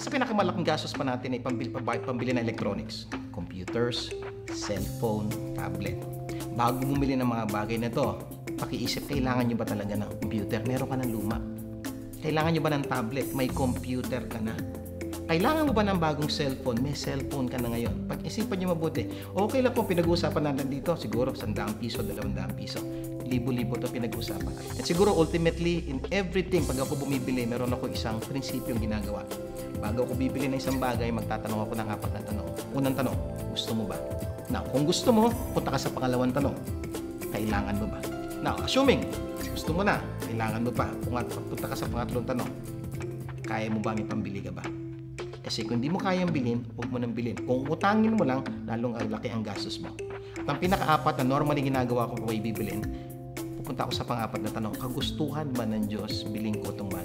Isa sa pinakamalaking gastos pa natin ay pambili ng electronics. Computers, cellphone, tablet. Bago bumili ng mga bagay na to, pakiisip, kailangan nyo ba talaga ng computer? Meron ka ng luma. Kailangan nyo ba ng tablet? May computer ka na. Kailangan mo ba ng bagong cellphone? May cellphone ka na ngayon. Pag-isipan nyo mabuti. Okay lang po, pinag-uusapan natin dito. Siguro, 100 piso, 200 piso. Libo-libo ito pinag-uusapan. At siguro, ultimately, in everything, pag ako bumibili, meron ako isang prinsipyong ginagawa. Bago ako bibili ng isang bagay, magtatanong ako ng 4 na tanong. Unang tanong, gusto mo ba? Now, kung gusto mo, punta ka sa pangalawang tanong. Kailangan mo ba? Now, assuming, gusto mo na, kailangan mo pa. Kung punta ka sa pangatlong tanong, kaya mo ba may pambili ka ba? Kasi kung hindi mo kayang bilhin, huwag mo nang bilhin. Kung utangin mo lang, lalong laki ang gastos mo. At ang pinaka-4 na normally ginagawa ko kung may bibilhin, pupunta ako sa pang-4 na tanong, kagustuhan ba ng Diyos bilhin ko itong bagay?